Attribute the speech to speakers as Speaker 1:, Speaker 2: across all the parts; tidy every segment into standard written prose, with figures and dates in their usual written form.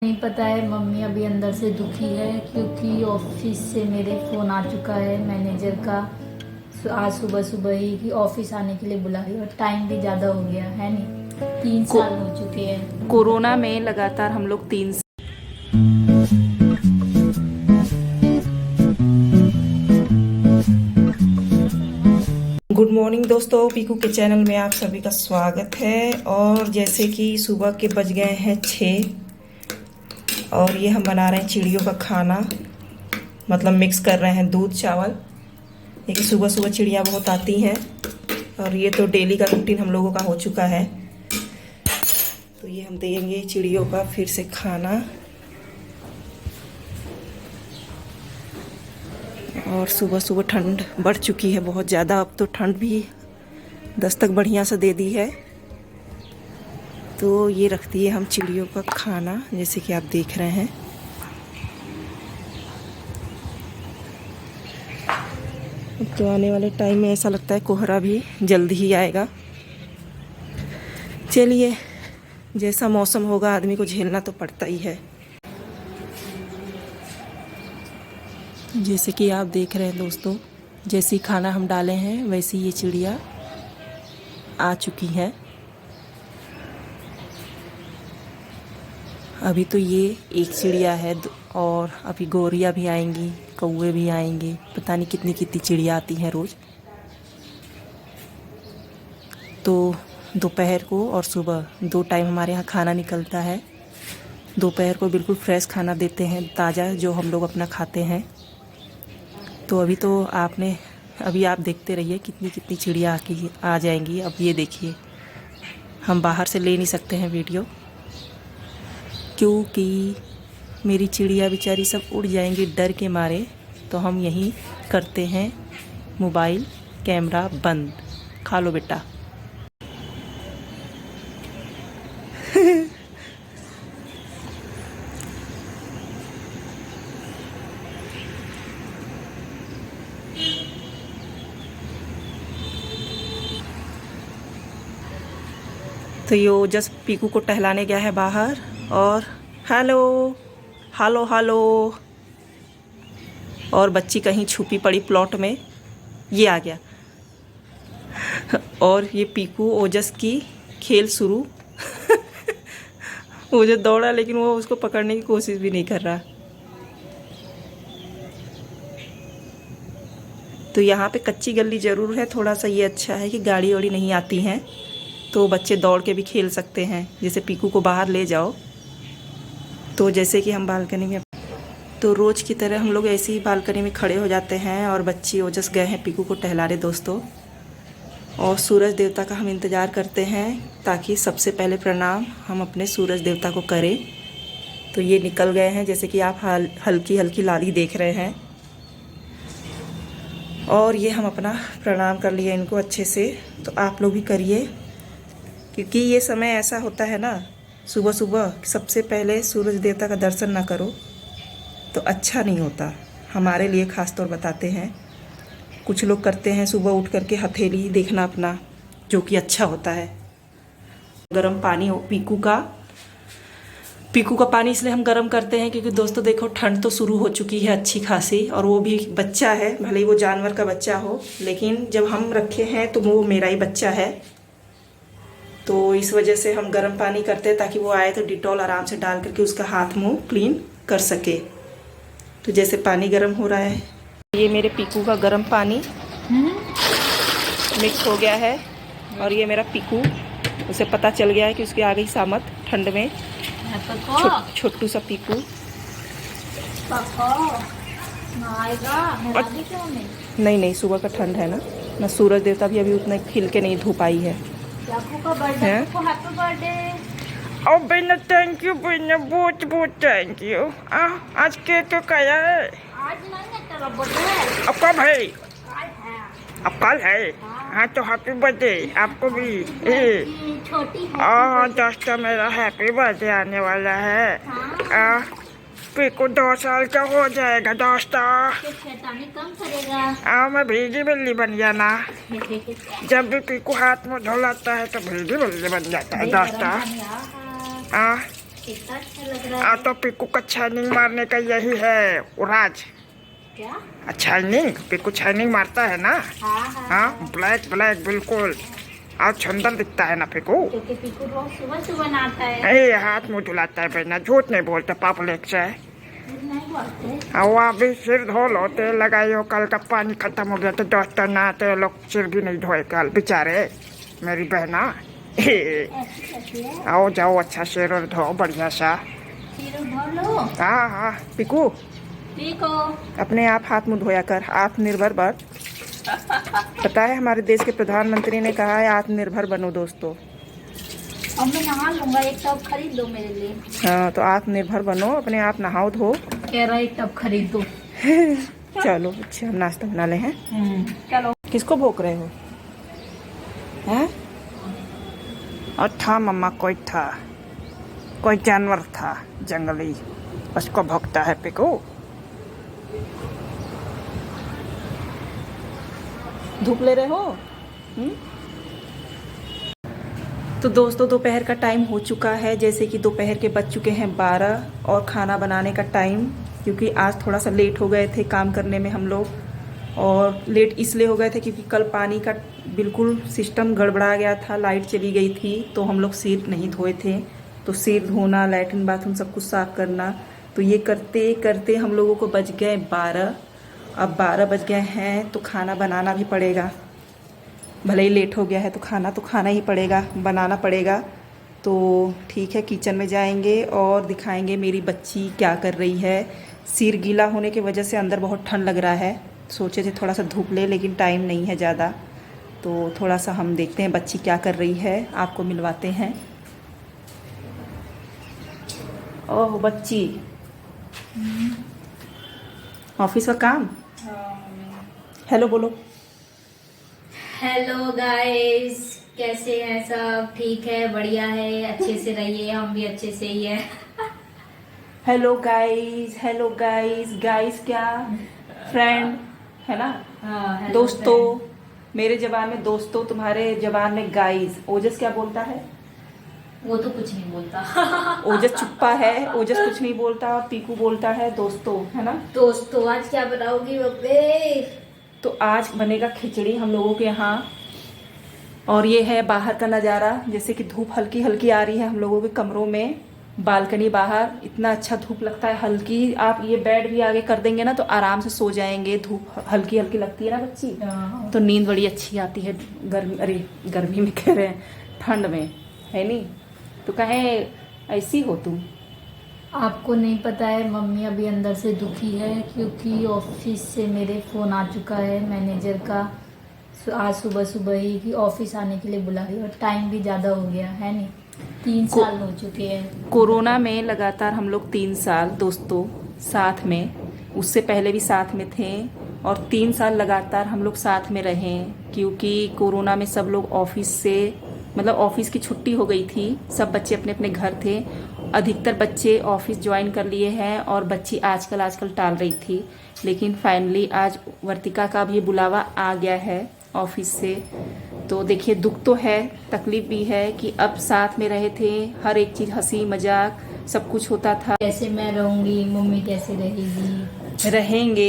Speaker 1: नहीं पता है, मम्मी अभी अंदर से दुखी है क्योंकि ऑफिस से मेरे फ़ोन आ चुका है मैनेजर का। आज सुबह सुबह ही कि ऑफिस आने के लिए बुला रही, और टाइम भी ज़्यादा हो गया है नहीं, 3 साल हो चुके हैं
Speaker 2: कोरोना में लगातार हम लोग 3। गुड मॉर्निंग दोस्तों, पीकू के चैनल में आप सभी का स्वागत है। और जैसे कि सुबह के बज गए हैं 6 और ये हम बना रहे हैं चिड़ियों का खाना, मतलब मिक्स कर रहे हैं दूध चावल। देखिए सुबह सुबह चिड़िया बहुत आती हैं और ये तो डेली का रूटीन हम लोगों का हो चुका है। तो ये हम देंगे चिड़ियों का फिर से खाना। और सुबह सुबह ठंड बढ़ चुकी है बहुत ज़्यादा, अब तो ठंड भी दस्तक बढ़िया से दे दी है। तो ये रख दिए हम चिड़ियों का खाना, जैसे कि आप देख रहे हैं। अब तो आने वाले टाइम में ऐसा लगता है कोहरा भी जल्दी ही आएगा। चलिए, जैसा मौसम होगा आदमी को झेलना तो पड़ता ही है। जैसे कि आप देख रहे हैं दोस्तों, जैसी खाना हम डाले हैं वैसी ये चिड़िया आ चुकी है। अभी तो ये एक चिड़िया है और अभी गोरियाँ भी आएंगी, कौवे भी आएंगे, पता नहीं कितनी कितनी चिड़िया आती हैं रोज़। तो दोपहर को और सुबह 2 टाइम हमारे यहाँ खाना निकलता है। दोपहर को बिल्कुल फ्रेश खाना देते हैं, ताज़ा, जो हम लोग अपना खाते हैं। तो अभी आप देखते रहिए कितनी कितनी चिड़िया आ जाएंगी। अब ये देखिए, हम बाहर से ले नहीं सकते हैं वीडियो, क्योंकि मेरी चिड़िया बेचारी सब उड़ जाएंगी डर के मारे। तो हम यहीं करते हैं मोबाइल कैमरा बंद। खा लो बेटा। तो ये जस्ट पीकू को टहलाने गया है बाहर। और हेलो हेलो हेलो। और बच्ची कहीं छुपी पड़ी प्लॉट में, ये आ गया। और ये पीकू ओजस की खेल शुरू। वो जो दौड़ा, लेकिन वो उसको पकड़ने की कोशिश भी नहीं कर रहा। तो यहाँ पे कच्ची गली ज़रूर है, थोड़ा सा ये अच्छा है कि गाड़ी वाड़ी नहीं आती हैं, तो बच्चे दौड़ के भी खेल सकते हैं। जैसे पीकू को बाहर ले जाओ, तो जैसे कि हम बालकनी में, तो रोज़ की तरह हम लोग ऐसे ही बालकनी में खड़े हो जाते हैं और बच्ची ओजस गए हैं पीकू को टहला रहे दोस्तों। और सूरज देवता का हम इंतज़ार करते हैं, ताकि सबसे पहले प्रणाम हम अपने सूरज देवता को करें। तो ये निकल गए हैं, जैसे कि आप हल्की हल्की लाली देख रहे हैं। और ये हम अपना प्रणाम कर लिए इनको अच्छे से। तो आप लोग भी करिए, क्योंकि ये समय ऐसा होता है ना, सुबह सुबह सबसे पहले सूरज देवता का दर्शन ना करो तो अच्छा नहीं होता। हमारे लिए ख़ास तौर बताते हैं। कुछ लोग करते हैं सुबह उठ करके हथेली देखना अपना, जो कि अच्छा होता है। गर्म पानी हो पीकू का पानी इसलिए हम गर्म करते हैं क्योंकि दोस्तों देखो, ठंड तो शुरू हो चुकी है अच्छी खासी, और वो भी बच्चा है, भले ही वो जानवर का बच्चा हो, लेकिन जब हम रखे हैं तो वो मेरा ही बच्चा है। तो इस वजह से हम गर्म पानी करते हैं, ताकि वो आए तो डिटॉल आराम से डाल करके उसका हाथ मुंह क्लीन कर सके। तो जैसे पानी गर्म हो रहा है, ये मेरे पीकू का गर्म पानी मिक्स हो गया है। और ये मेरा पीकू, उसे पता चल गया है कि उसकी आ गई सामत ठंड में। छोटू सा पीकू। नहीं नहीं, सुबह का ठंड है ना, सूरज देवता भी अभी उतना खिल के नहीं धूप आई है। ओ बेना, थैंक यू बेना, बहुत बहुत थैंक यू। आज के तो क्या है?
Speaker 1: आज नहीं है तेरा बर्थडे।
Speaker 2: अब कब है?
Speaker 1: कल है।
Speaker 2: अब कल है? हाँ तो हैप्पी बर्थडे आपको भी।
Speaker 1: छोटी है।
Speaker 2: दोस्तों, मेरा हैप्पी बर्थडे आने वाला है।
Speaker 1: हाँ।
Speaker 2: पीकू 2 साल का हो जाएगा दोस्तों।
Speaker 1: शैतानी कम करेगा।
Speaker 2: मैं भीगी बिल्ली बन जाना। जब भी पीकू हाथ मुँह धो लाता है तो भीगी बिल्ली बन जाता है दोस्तों।
Speaker 1: कितना अच्छा लग रहा है।
Speaker 3: तो पिकू का शाइनिंग मारने का यही है राज।
Speaker 1: क्या?
Speaker 3: शाइनिंग, पिकू शाइनिंग मारता है ना।
Speaker 1: हाँ हाँ
Speaker 3: हाँ, ब्लैक ब्लैक बिल्कुल। और सुंदर दिखता है ना पिकू।
Speaker 1: क्योंकि पीकू रोज सुबह सुबह नहाता है।
Speaker 3: ए हाथ मुंह धुलाता है बहना, झूठ नहीं बोलते पापलेट से।
Speaker 1: नहीं बोलते।
Speaker 3: वो अभी सिर धो लो, तेल लगाई हो, कल का पानी खत्म हो गया तो दोस्तों नहाते लोग सिर भी नहीं धोए कल बेचारे मेरी बहना।
Speaker 1: ऐसी कैसी है?
Speaker 3: आओ जाओ, अच्छा सिर और धो बढ़िया सा।
Speaker 1: फिर धो लो।
Speaker 3: हाँ हाँ पिकू,
Speaker 1: पीको।
Speaker 2: अपने आप हाथ मुंह धोया कर, आत्मनिर्भर बन। पता है हमारे देश के प्रधानमंत्री ने कहा है आत्मनिर्भर बनो दोस्तों।
Speaker 1: अब मैं नहा लूंगा, एक टब खरीद दो मेरे लिए।
Speaker 2: हाँ तो आत्मनिर्भर बनो, अपने आप नहाओ धो।
Speaker 1: कह रहा है एक टब खरीद दो।
Speaker 2: चलो अच्छा, हम नाश्ता बना ले हैं।
Speaker 1: चलो।
Speaker 2: किसको भोंक रहे हो हैं?
Speaker 3: और था मम्मा, कोई जानवर था जंगली, उसको भोंकता है पिकू।
Speaker 2: धूप ले रहे हो? तो दोस्तों दोपहर का टाइम हो चुका है, जैसे कि दोपहर के बज चुके हैं 12 और खाना बनाने का टाइम, क्योंकि आज थोड़ा सा लेट हो गए थे काम करने में हम लोग। और लेट इसलिए हो गए थे क्योंकि कल पानी का बिल्कुल सिस्टम गड़बड़ा गया था, लाइट चली गई थी तो हम लोग सिर नहीं धोए थे। तो सिर धोना, लैट्रिन बाथरूम सब कुछ साफ करना, तो ये करते करते हम लोगों को बज गए 12। अब 12 बज गए हैं तो खाना बनाना भी पड़ेगा। भले ही लेट हो गया है तो खाना ही पड़ेगा, बनाना पड़ेगा। तो ठीक है, किचन में जाएंगे और दिखाएंगे मेरी बच्ची क्या कर रही है। सिर गीला होने की वजह से अंदर बहुत ठंड लग रहा है, सोचे थे थोड़ा सा धूप ले, लेकिन टाइम नहीं है ज़्यादा। तो थोड़ा सा हम देखते हैं बच्ची क्या कर रही है, आपको मिलवाते हैं। ओह बच्ची, ऑफिस का काम। हेलो बोलो।
Speaker 1: हेलो गाइस, कैसे हैं सब? ठीक है, बढ़िया है, अच्छे से रहिए, हम भी अच्छे से ही है।
Speaker 2: Hello guys, hello guys, guys क्या फ्रेंड है ना?
Speaker 1: हाँ, हेलो
Speaker 2: दोस्तों,
Speaker 1: फ्रेंड।
Speaker 2: मेरे जबान में दोस्तों, तुम्हारे जबान में गाइस। ओजस क्या बोलता है?
Speaker 1: वो तो कुछ नहीं बोलता।
Speaker 2: ओजस चुप्पा है, ओजस कुछ नहीं बोलता, और पीकू बोलता है दोस्तों, है ना?
Speaker 1: दोस्तों, आज क्या बनाओगी बब्बे?
Speaker 2: तो आज बनेगा खिचड़ी हम लोगों के यहाँ। और ये है बाहर का नज़ारा, जैसे कि धूप हल्की हल्की आ रही है हम लोगों के कमरों में। बालकनी बाहर इतना अच्छा धूप लगता है, हल्की। आप ये बेड भी आगे कर देंगे ना तो आराम से सो जाएंगे, धूप हल्की हल्की लगती है ना बच्ची, तो नींद बड़ी अच्छी आती है। गर्मी में कह रहे हैं, ठंड में, है नहीं? तो कहे ऐसी हो तुम।
Speaker 1: आपको नहीं पता है, मम्मी अभी अंदर से दुखी है क्योंकि ऑफिस से मेरे फ़ोन आ चुका है मैनेजर का। आज सुबह सुबह ही कि ऑफिस आने के लिए बुला रही, और टाइम भी ज़्यादा हो गया है नहीं, 3 साल हो चुके हैं।
Speaker 2: कोरोना में लगातार हम लोग 3 साल दोस्तों साथ में, उससे पहले भी साथ में थे, और 3 साल लगातार हम लोग साथ में रहे। क्योंकि कोरोना में सब लोग ऑफिस से, मतलब ऑफिस की छुट्टी हो गई थी, सब बच्चे अपने अपने घर थे। अधिकतर बच्चे ऑफिस ज्वाइन कर लिए हैं और बच्ची आजकल टाल रही थी, लेकिन फाइनली आज वर्तिका का भी बुलावा आ गया है ऑफिस से। तो देखिए, दुख तो है, तकलीफ भी है कि अब साथ में रहे थे, हर एक चीज़ हंसी मजाक सब कुछ होता था।
Speaker 1: कैसे मैं रहूंगी, मम्मी कैसे रहेगी?
Speaker 2: रहेंगे,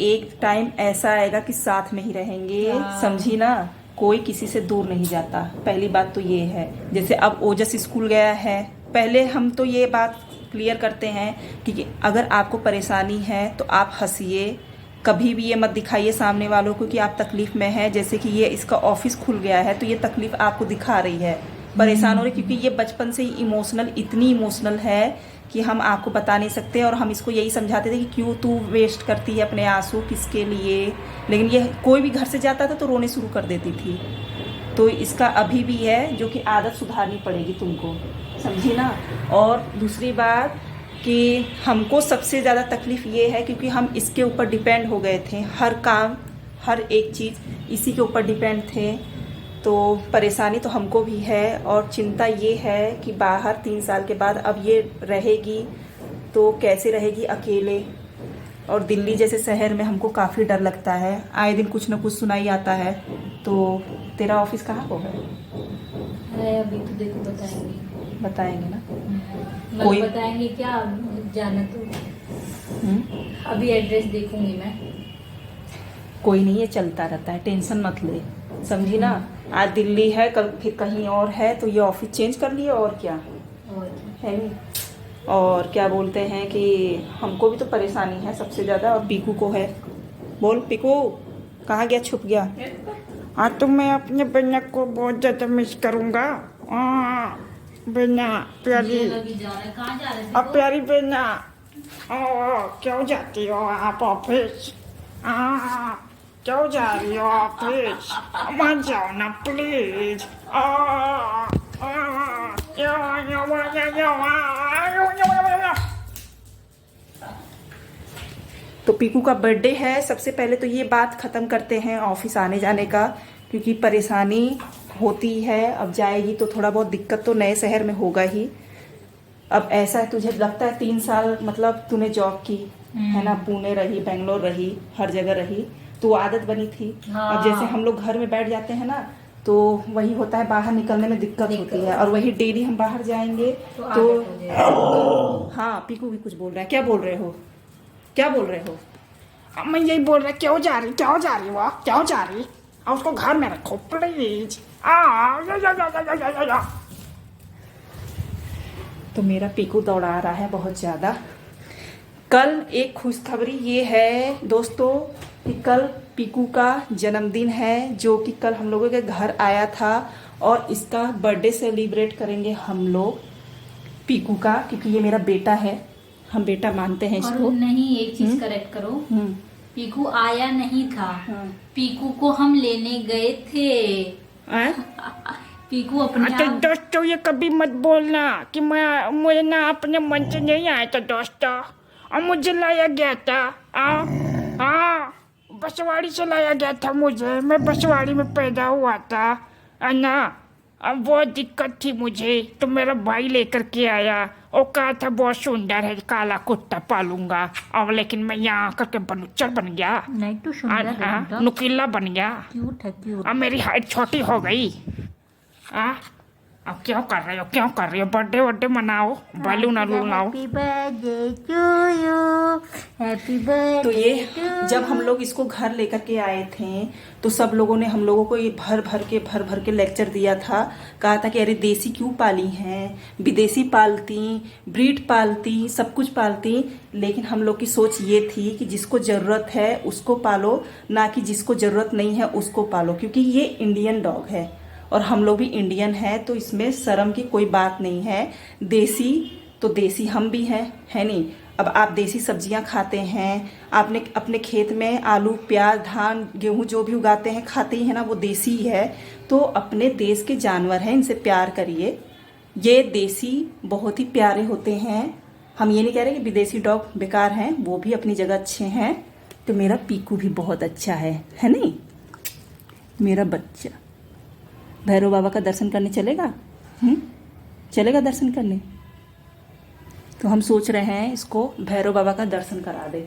Speaker 2: एक टाइम ऐसा आएगा कि साथ में ही रहेंगे, समझी ना? कोई किसी से दूर नहीं जाता, पहली बात तो ये है। जैसे अब ओजस स्कूल गया है, पहले हम तो ये बात क्लियर करते हैं कि अगर आपको परेशानी है तो आप हंसिए, कभी भी ये मत दिखाइए सामने वालों को कि आप तकलीफ में हैं। जैसे कि ये इसका ऑफिस खुल गया है तो ये तकलीफ आपको दिखा रही है, परेशान हो रही, क्योंकि ये बचपन से ही इमोशनल, इतनी इमोशनल है कि हम आपको बता नहीं सकते। और हम इसको यही समझाते थे कि क्यों तू वेस्ट करती है अपने आंसू, किसके लिए। लेकिन ये कोई भी घर से जाता था तो रोने शुरू कर देती थी। तो इसका अभी भी है, जो कि आदत सुधारनी पड़ेगी तुमको, समझी ना? और दूसरी बात कि हमको सबसे ज़्यादा तकलीफ़ ये है क्योंकि हम इसके ऊपर डिपेंड हो गए थे, हर काम हर एक चीज़ इसी के ऊपर डिपेंड थे। तो परेशानी तो हमको भी है, और चिंता ये है कि बाहर 3 साल के बाद अब ये रहेगी तो कैसे रहेगी अकेले। और दिल्ली जैसे शहर में हमको काफ़ी डर लगता है, आए दिन कुछ ना कुछ सुनाई आता है। तो तेरा ऑफिस कहाँ को है?
Speaker 1: अरे अभी तो देखो बताएंगे।
Speaker 2: बताएंगे ना? कोई-
Speaker 1: बताएंगे क्या जाना तो? अभी एड्रेस देखूंगी मैं।
Speaker 2: कोई नहीं, ये चलता रहता है, टेंशन मत ले, समझी ना। आज दिल्ली है, कल फिर कहीं और है, तो ये ऑफिस चेंज कर लिए और क्या
Speaker 1: और
Speaker 2: है नहीं। और क्या बोलते हैं कि हमको भी तो परेशानी है सबसे ज़्यादा, और पीकू को है। बोल पीकू, कहाँ गया, छुप गया?
Speaker 3: हाँ तो मैं अपने बेना को बहुत ज्यादा मिस करूंगा। बेना प्यारी,
Speaker 1: ये लगी जा रहा है, कहाँ जा रहे थे?
Speaker 3: अब प्यारी बेना, क्यों जाती हो आप ऑफिस? क्यों जा रही हो ऑफिस? मत जाओ ना प्लीज।
Speaker 2: तो पीकू का बर्थडे है, सबसे पहले तो ये बात ख़त्म करते हैं ऑफिस आने जाने का, क्योंकि परेशानी होती है। अब जाएगी तो थोड़ा बहुत दिक्कत तो नए शहर में होगा ही। अब ऐसा है, तुझे लगता है 3 साल मतलब तूने जॉब की है ना, पुणे रही, बेंगलोर रही, हर जगह रही, तो आदत बनी थी।
Speaker 1: हाँ।
Speaker 2: अब जैसे हम लोग घर में बैठ जाते हैं ना, तो वही होता है, बाहर निकलने में दिक्कत होती है। और वही डेली हम बाहर जाएंगे
Speaker 1: तो
Speaker 2: तो
Speaker 1: आदत हो जाएगी।
Speaker 2: हाँ, पीकू भी कुछ बोल रहा है, क्या बोल रहे हो, क्या बोल रहे हो?
Speaker 3: मैं यही बोल रहा, क्यों जा रही, क्यों जा रही वो, क्यों जा रही? उसको घर में रखो प्लीज।
Speaker 2: तो मेरा पीकू दौड़ा रहा है बहुत ज़्यादा। कल एक खुशखबरी ये है दोस्तों कि कल पीकू का जन्मदिन है, जो कि कल हम लोगों के घर आया था, और इसका बर्थडे सेलिब्रेट करेंगे हम लोग पीकू का, क्योंकि ये मेरा बेटा है, हम बेटा मानते हैं इसको।
Speaker 1: और नहीं, एक चीज करेक्ट करो, पीकू आया नहीं था,
Speaker 2: हाँ।
Speaker 1: पीकू को हम लेने गए थे। पीकू अपने
Speaker 3: तो
Speaker 1: आप
Speaker 3: दोस्तों ये कभी मत बोलना कि मुझे ना अपने मन से नहीं आया था दोस्तों, और मुझे लाया गया था। बसवाड़ी से लाया गया था मुझे, मैं बसवाड़ी में पैदा हुआ था, है ना। अब बहुत दिक्कत थी मुझे, तो मेरा भाई लेकर के आया और कहा था बहुत सुंदर है, काला कुत्ता पालूंगा। अब लेकिन मैं यहाँ करके बनुच्चर बन गया,
Speaker 1: नहीं तो सुंदर है,
Speaker 3: नुकीला बन गया।
Speaker 1: क्यूट है, क्यूट।
Speaker 3: अब मेरी हाइट छोटी हो गई। अब क्या कर रहे हो, क्या कर रही हो? बर्थडे वर्डे मनाओ, बैलून वैलून लाओ।
Speaker 1: Happy birthday to you, happy birthday.
Speaker 2: तो ये जब हम लोग इसको घर लेकर के आए थे, तो सब लोगों ने हम लोगों को ये भर भर के लेक्चर दिया था। कहा था कि अरे देसी क्यों पाली हैं, विदेशी पालती, ब्रीड पालती, सब कुछ पालती। लेकिन हम लोग की सोच ये थी कि जिसको ज़रूरत है उसको पालो, ना कि जिसको ज़रूरत नहीं है उसको पालो, क्योंकि ये इंडियन डॉग है और हम लोग भी इंडियन हैं, तो इसमें शर्म की कोई बात नहीं है। देसी तो देसी हम भी हैं, है नहीं। अब आप देसी सब्जियां खाते हैं, आपने अपने खेत में आलू, प्याज, धान, गेहूं जो भी उगाते हैं खाते ही है ना, वो देसी ही है। तो अपने देश के जानवर हैं, इनसे प्यार करिए। ये देसी बहुत ही प्यारे होते हैं। हम ये नहीं कह रहे कि विदेशी डॉग बेकार हैं, वो भी अपनी जगह अच्छे हैं। तो मेरा पीकू भी बहुत अच्छा है नहीं, मेरा बच्चा। भैरव बाबा का दर्शन करने चलेगा? चलेगा दर्शन करने? तो हम सोच रहे हैं इसको भैरव बाबा का दर्शन करा दे,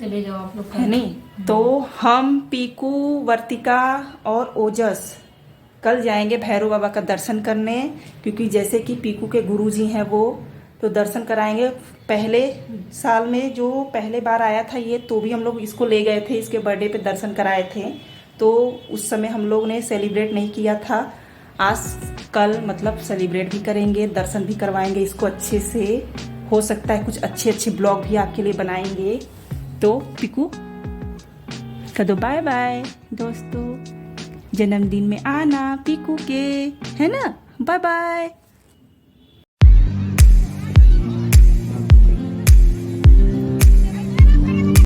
Speaker 1: चले जाओ आप लोग,
Speaker 2: है नहीं। तो हम पीकू, वर्तिका और ओजस कल जाएंगे भैरव बाबा का दर्शन करने, क्योंकि जैसे कि पीकू के गुरुजी हैं वो, तो दर्शन कराएंगे। पहले साल में जो पहले बार आया था ये, तो भी हम लोग इसको ले गए थे, इसके बर्थडे पे दर्शन कराए थे। तो उस समय हम लोग ने सेलिब्रेट नहीं किया था। आज कल मतलब सेलिब्रेट भी करेंगे, दर्शन भी करवाएंगे इसको अच्छे से। हो सकता है कुछ अच्छे ब्लॉग भी आपके लिए बनाएंगे। तो पीकू कदो बाय बाय दोस्तों, जन्मदिन में आना पीकू के, है ना। Bye bye.